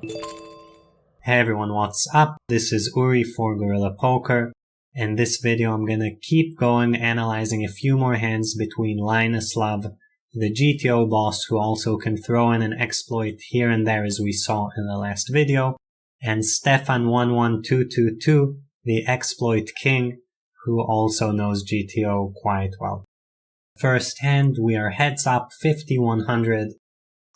Hey everyone, what's up? This is Uri for Guerrilla Poker. In this video I'm gonna keep going analyzing a few more hands between Llinuslove, the GTO boss who also can throw in an exploit here and there as we saw in the last video, and Stefan11222, the exploit king, who also knows GTO quite well. First hand, we are heads up 50-100,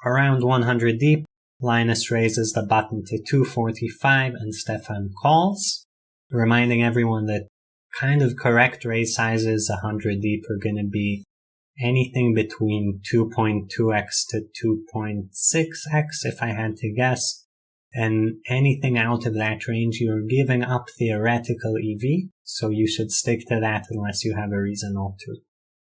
around 100 deep. Llinus raises the button to 245 and Stefan calls, reminding everyone that kind of correct raise sizes 100 deep are going to be anything between 2.2x to 2.6x if I had to guess, and anything out of that range you're giving up theoretical EV, so you should stick to that unless you have a reason not to.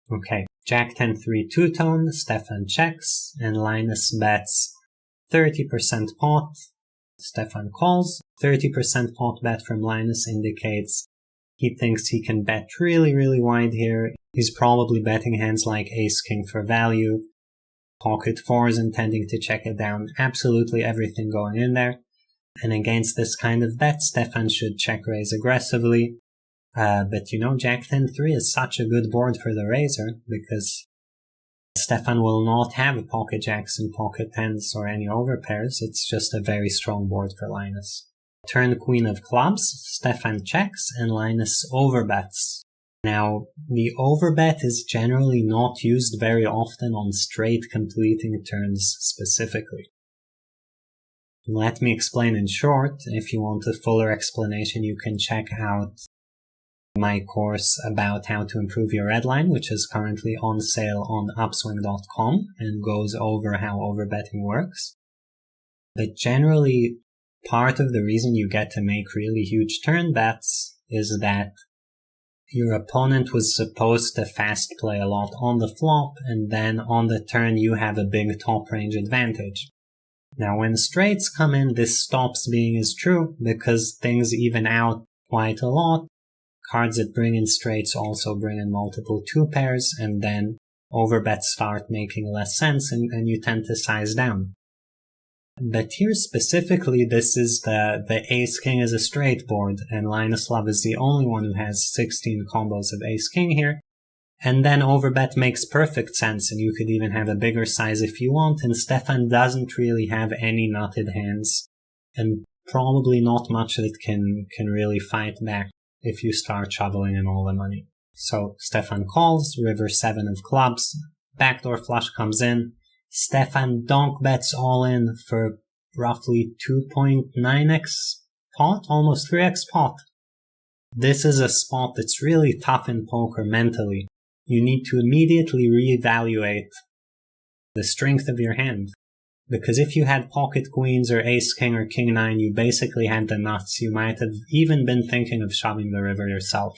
Okay, Jack 10-3 two-tone, Stefan checks, and Llinus bets 30% pot. Stefan calls. 30% pot bet from Llinus indicates he thinks he can bet really wide here. He's probably betting hands like ace-king for value, pocket fours intending to check it down, absolutely everything going in there. And against this kind of bet, Stefan should check raise aggressively. But you know, Jack 10-3 is such a good board for the raiser because Stefan will not have pocket jacks and pocket tens or any overpairs. It's just a very strong board for Llinus. Turn queen of clubs, Stefan checks and Llinus overbets. Now, the overbet is generally not used very often on straight completing turns specifically. Let me explain in short. If you want a fuller explanation, you can check out my course about how to improve your red line, which is currently on sale on upswing.com and goes over how overbetting works. But generally, part of the reason you get to make really huge turn bets is that your opponent was supposed to fast play a lot on the flop, and then on the turn you have a big top range advantage. Now when straights come in, this stops being as true because things even out quite a lot. Cards that bring in straights also bring in multiple two pairs, and then overbets start making less sense and you tend to size down. But here specifically, this is the ace-king is a straight board, and Llinuslove is the only one who has 16 combos of ace-king here. And then overbet makes perfect sense, and you could even have a bigger size if you want, and Stefan doesn't really have any nutted hands, and probably not much that can really fight back if you start shoveling in all the money. So Stefan calls, river 7 of clubs, backdoor flush comes in, Stefan donk bets all in for roughly 2.9x pot, almost 3x pot. This is a spot that's really tough in poker mentally. You need to immediately reevaluate the strength of your hand. Because if you had pocket queens or ace-king or king-9, you basically had the nuts. You might have even been thinking of shoving the river yourself.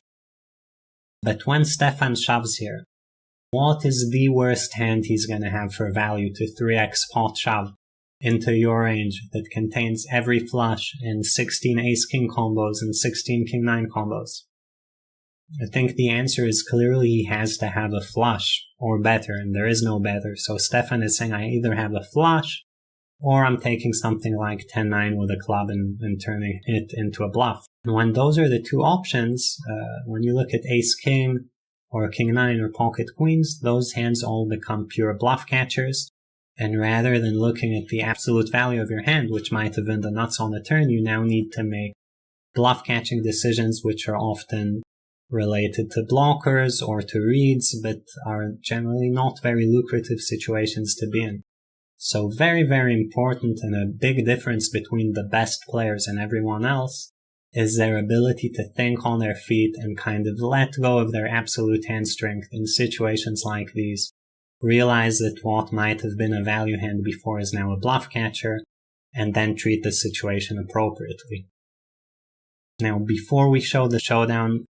But when Stefan shoves here, what is the worst hand he's going to have for value to 3x pot shove into your range that contains every flush and 16 ace-king combos and 16 king-9 combos? I think the answer is clearly he has to have a flush or better, and there is no better. So Stefan is saying I either have a flush or I'm taking something like 10-9 with a club and turning it into a bluff. And when those are the two options, when you look at ace-king or king-9 or pocket queens, those hands all become pure bluff catchers. And rather than looking at the absolute value of your hand, which might have been the nuts on the turn, you now need to make bluff catching decisions, which are often related to blockers or to reads, but are generally not very lucrative situations to be in. So very important, and a big difference between the best players and everyone else is their ability to think on their feet and kind of let go of their absolute hand strength in situations like these. Realize that what might have been a value hand before is now a bluff catcher, and then treat the situation appropriately. Now, before we show the showdown,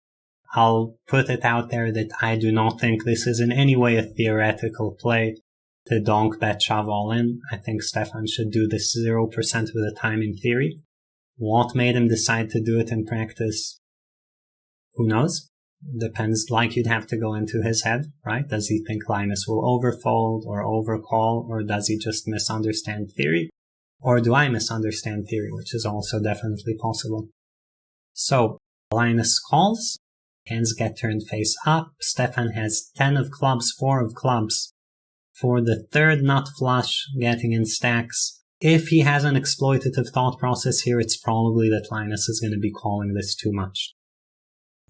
I'll put it out there that I do not think this is in any way a theoretical play to donk bet shove all in. I think Stefan should do this 0% of the time in theory. What made him decide to do it in practice? Who knows? Depends, like you'd have to go into his head, right? Does he think Llinus will overfold or overcall, or does he just misunderstand theory? Or do I misunderstand theory, which is also definitely possible. So, Llinus calls, hands get turned face up, Stefan has 10 of clubs, 4 of clubs. For the third nut flush, getting in stacks. If he has an exploitative thought process here, it's probably that Llinus is going to be calling this too much.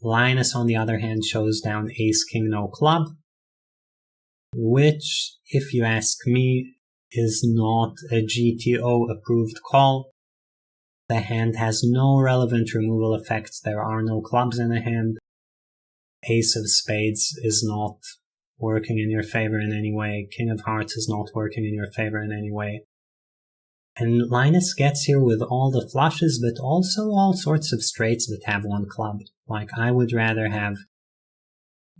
Llinus, on the other hand, shows down ace, king, no club, which, if you ask me, is not a GTO-approved call. The hand has no relevant removal effects. There are no clubs in the hand. Ace of spades is not working in your favor in any way. King of hearts is not working in your favor in any way. And Llinus gets here with all the flushes, but also all sorts of straights that have one club. Like, I would rather have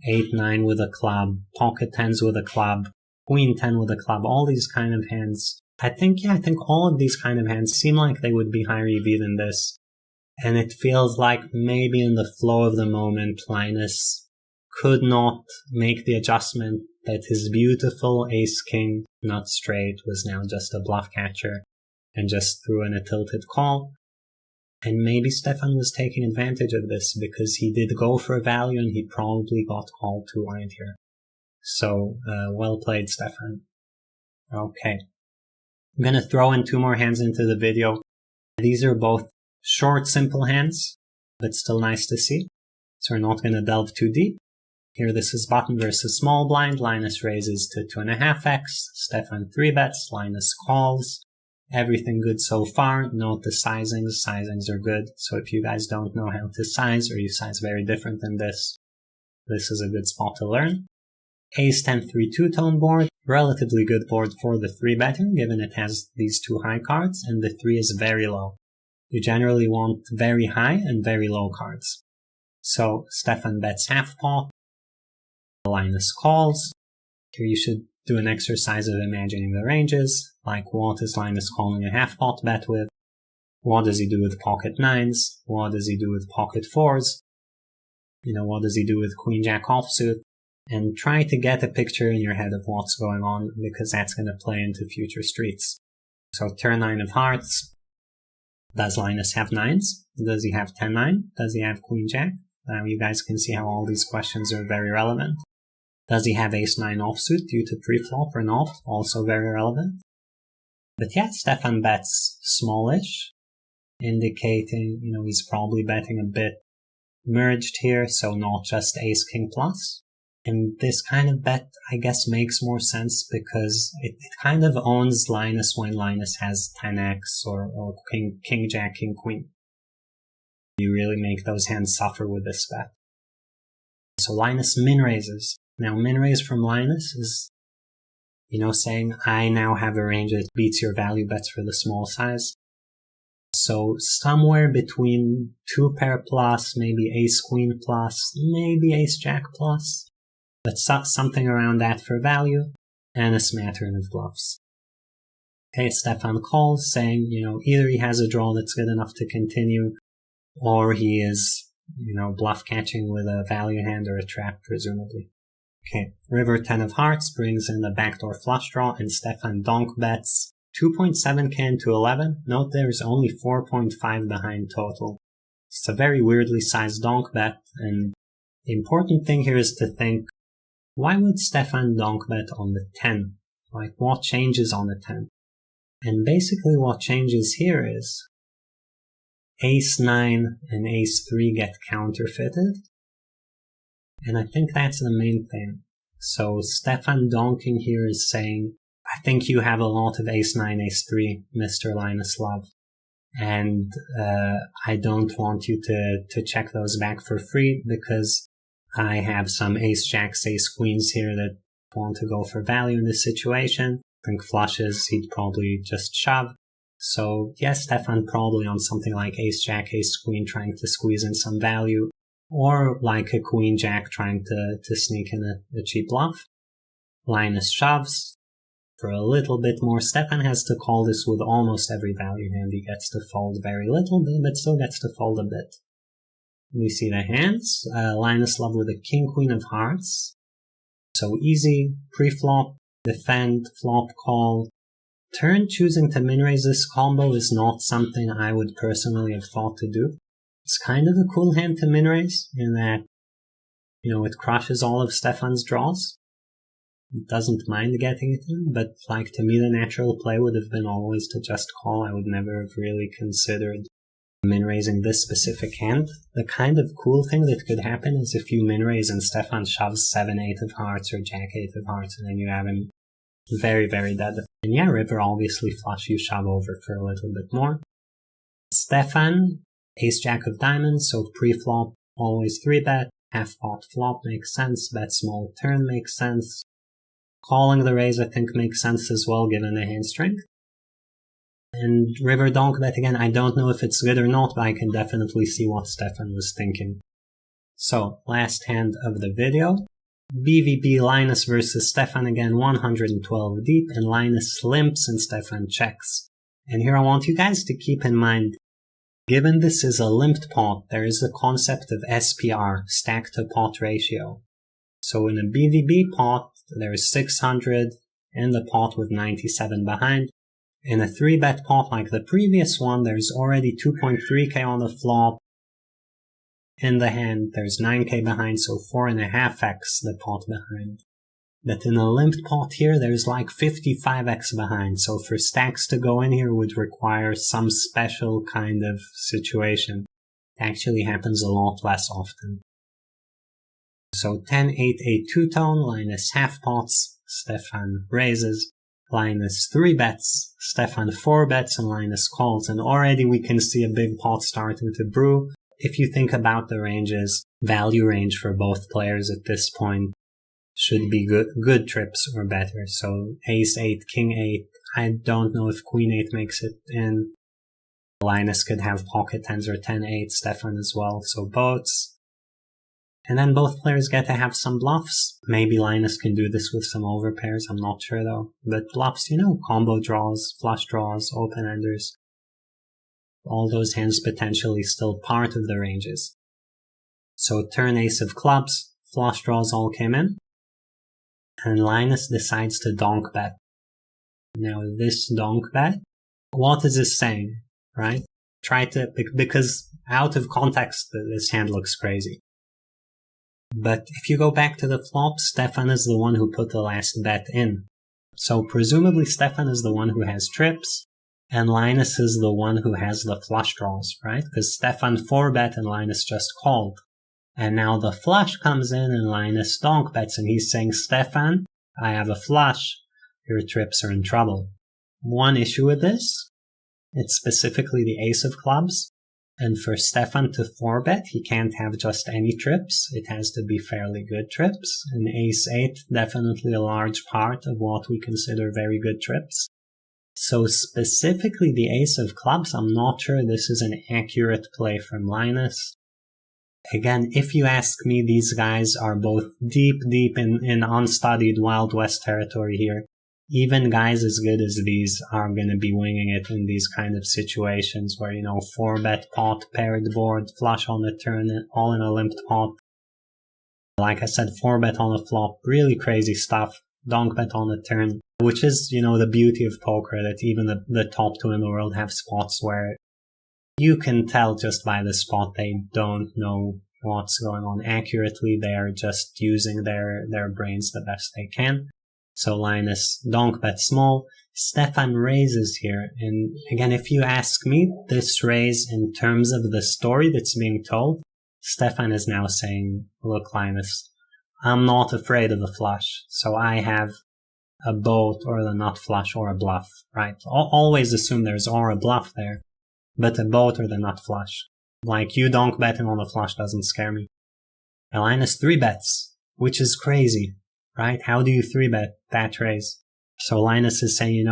8-9 with a club, pocket 10s with a club, queen 10 with a club, all these kind of hands. I think all of these kind of hands seem like they would be higher EV than this. And it feels like maybe in the flow of the moment, Llinus could not make the adjustment that his beautiful ace-king nut straight was now just a bluff catcher and just threw in a tilted call. And maybe Stefan was taking advantage of this because he did go for a value and he probably got called too wide here. So, well played, Stefan. Okay. I'm going to throw in 2 more hands into the video. These are both short, simple hands, but still nice to see. So we're not going to delve too deep. Here this is button versus small blind. Llinus raises to 2.5x. Stefan 3-bets. Llinus calls. Everything good so far. Note the sizings. Sizings are good. So if you guys don't know how to size, or you size very different than this is a good spot to learn. Ace 10 3 two-tone board. Relatively good board for the 3-better, given it has these 2 high cards, and the 3 is very low. You generally want very high and very low cards. So Stefan bets half pot. Llinus calls. Here you should do an exercise of imagining the ranges, like what is Llinus calling a half pot bet with? What does he do with pocket 9s? What does he do with pocket 4s? What does he do with queen jack offsuit? And try to get a picture in your head of what's going on, because that's going to play into future streets. So turn 9 of hearts. Does Llinus have 9s? Does he have 10-9? Does he have queen jack? You guys can see how all these questions are very relevant. Does he have ace-9 offsuit due to pre-flop or not? Also very relevant. But yeah, Stefan bets smallish, indicating, he's probably betting a bit merged here, so not just ace-king plus. And this kind of bet, I guess, makes more sense because it kind of owns Llinus when Llinus has 10x or king, jack, king, queen. You really make those hands suffer with this bet. So Llinus min raises. Now min raise from Llinus is, saying I now have a range that beats your value bets for the small size. So somewhere between 2 pair plus, maybe ace queen plus, maybe ace jack plus. But something around that for value, and a smattering of bluffs. Okay, Stefan calls, saying, either he has a draw that's good enough to continue, or he is, bluff catching with a value hand or a trap, presumably. Okay, river 10 of hearts brings in the backdoor flush draw, and Stefan donk bets 2.7k into 11. Note there's only 4.5 behind total. It's a very weirdly sized donk bet, and the important thing here is to think, why would Stefan donk bet on the 10? Like, what changes on the 10? And basically what changes here is ace-9 and ace-3 get counterfeited. And I think that's the main thing. So Stefan donking here is saying, I think you have a lot of ace-9, ace-3, Mr. Llinuslove. And I don't want you to check those back for free because I have some ace-jacks, ace-queens here that want to go for value in this situation. I think flushes, he'd probably just shove. So yes, Stefan probably on something like ace-jack, ace-queen trying to squeeze in some value. Or like a queen-jack trying to sneak in a cheap bluff. Llinus shoves. For a little bit more, Stefan has to call this with almost every value hand. He gets to fold very little bit, but still gets to fold a bit. We see the hands. Llinuslove with a king, queen of hearts. So easy, pre-flop, defend, flop, call. turn choosing to min-raise this combo is not something I would personally have thought to do. It's kind of a cool hand to min-raise in that, it crushes all of Stefan's draws. It doesn't mind getting it in, but to me the natural play would have been always to just call. I would never have really considered min-raising this specific hand. The kind of cool thing that could happen is if you min-raise and Stefan shoves 7-8 of hearts or Jack-8 of hearts, and then you have him very, very dead. And yeah, river obviously flush, you shove over for a little bit more. Stefan, ace-jack of diamonds, so pre-flop, always 3-bet, half-pot flop makes sense, bet small turn makes sense. Calling the raise I think makes sense as well given the hand strength. And river donk bet again, I don't know if it's good or not, but I can definitely see what Stefan was thinking. So, last hand of the video. BVB Llinus versus Stefan again, 112 deep, and Llinus limps and Stefan checks. And here I want you guys to keep in mind, given this is a limped pot, there is the concept of SPR, stack to pot ratio. So in a BVB pot, there's 600 in the pot with 97 behind. In a 3-bet pot like the previous one, there's already 2.3k on the flop. In the hand, there's 9k behind, so 4.5x the pot behind. But in a limped pot here, there's 55x behind, so for stacks to go in here would require some special kind of situation. It actually happens a lot less often. So 10-8 a two-tone, Llinus half pots, Stefan raises, Llinus 3-bets, Stefan 4-bets, and Llinus calls, and already we can see a big pot starting to brew. If you think about the ranges, value range for both players at this point should be good trips or better. So ace-8, king-8, I don't know if queen-8 makes it in. Llinus could have pocket 10s or 10-8, Stefan as well, so boats. And then both players get to have some bluffs. Maybe Llinus can do this with some overpairs, I'm not sure though. But bluffs, combo draws, flush draws, open-enders. All those hands potentially still part of the ranges. So turn ace of clubs, flush draws all came in. And Llinus decides to donk bet. Now this donk bet, what is this saying, right? Because out of context this hand looks crazy. But if you go back to the flop, Stefan is the one who put the last bet in. So presumably Stefan is the one who has trips, and Llinus is the one who has the flush draws, right? Because Stefan 4-bet and Llinus just called. And now the flush comes in and Llinus donk bets, and he's saying, Stefan, I have a flush, your trips are in trouble. One issue with this, it's specifically the ace of clubs. And for Stefan to 4-bet, he can't have just any trips. It has to be fairly good trips. And ace-8, definitely a large part of what we consider very good trips. So specifically the ace of clubs, I'm not sure this is an accurate play from Llinus. Again, if you ask me, these guys are both deep in unstudied Wild West territory here. Even guys as good as these are going to be winging it in these kind of situations where, 4-bet pot, paired board, flush on the turn, all in a limped pot. Like I said, 4-bet on the flop, really crazy stuff. Donk bet on the turn, which is, the beauty of poker, that even the top two in the world have spots where you can tell just by the spot they don't know what's going on accurately. They are just using their brains the best they can. So Llinus donk bet small, Stefan raises here, and again, if you ask me, this raise in terms of the story that's being told, Stefan is now saying, look Llinus, I'm not afraid of a flush, so I have a boat or the nut flush or a bluff, right? Always assume there's or a bluff there, but a boat or the nut flush. You donk betting on the flush doesn't scare me. And Llinus 3-bets, which is crazy. Right? How do you 3-bet that raise? So Llinus is saying,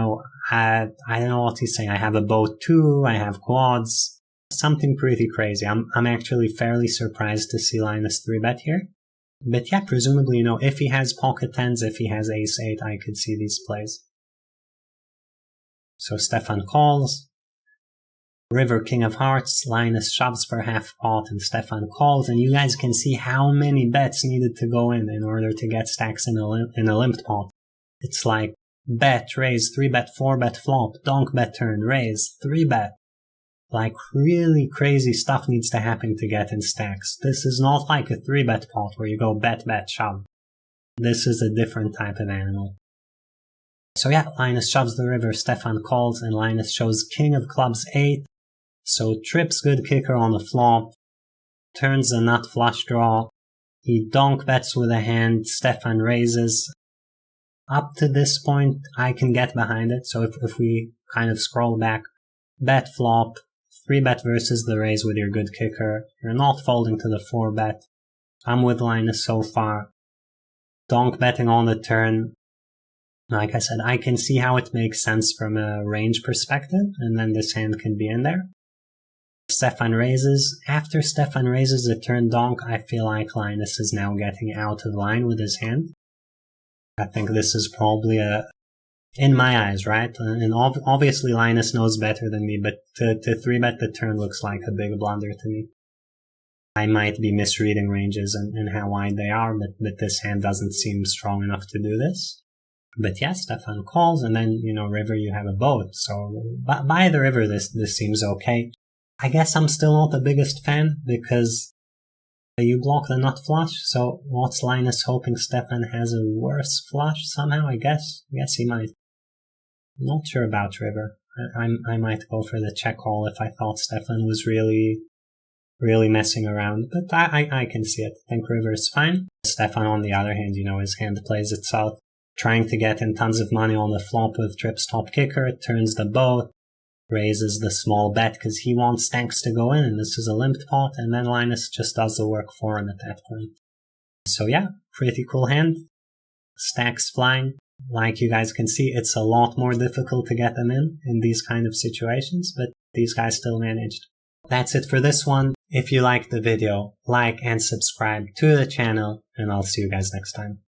I don't know what he's saying. I have a boat too. I have quads. Something pretty crazy. I'm actually fairly surprised to see Llinus 3-bet here. But yeah, presumably, if he has pocket 10s, if he has ace-8, I could see these plays. So Stefan calls. River King of Hearts, Llinus shoves for half pot and Stefan calls, and you guys can see how many bets needed to go in order to get stacks in a limped pot. It's bet, raise, 3-bet, 4-bet flop, donk bet turn, raise, 3-bet. Like, really crazy stuff needs to happen to get in stacks. This is not like a 3-bet pot where you go bet, bet, shove. This is a different type of animal. So yeah, Llinus shoves the river, Stefan calls, and Llinus shows king of clubs 8. So trips good kicker on the flop, turns a nut flush draw. He donk bets with a hand, Stefan raises. Up to this point, I can get behind it. So if we kind of scroll back, bet flop, 3-bet versus the raise with your good kicker. You're not folding to the 4-bet. I'm with Llinus so far. Donk betting on the turn. Like I said, I can see how it makes sense from a range perspective, and then this hand can be in there. Stefan raises. After Stefan raises the turn donk, I feel like Llinus is now getting out of line with his hand. I think this is probably in my eyes, right? And obviously Llinus knows better than me, but to 3-bet the turn looks like a big blunder to me. I might be misreading ranges and how wide they are, but this hand doesn't seem strong enough to do this. But yeah, Stefan calls, and then, river, you have a boat. So by the river, this seems okay. I guess I'm still not the biggest fan, because you block the nut flush, so what's Llinus hoping Stefan has a worse flush somehow? I guess he might. Not sure about river. I might go for the check call if I thought Stefan was really messing around, but I can see it. I think river is fine. Stefan, on the other hand, his hand plays itself, trying to get in tons of money on the flop with trips top kicker, turns the boat, raises the small bet because he wants stacks to go in, and this is a limp pot, and then Llinus just does the work for him at that point. So yeah, pretty cool hand. Stacks flying. Like you guys can see, it's a lot more difficult to get them in these kind of situations, but these guys still managed. That's it for this one. If you liked the video, like and subscribe to the channel, and I'll see you guys next time.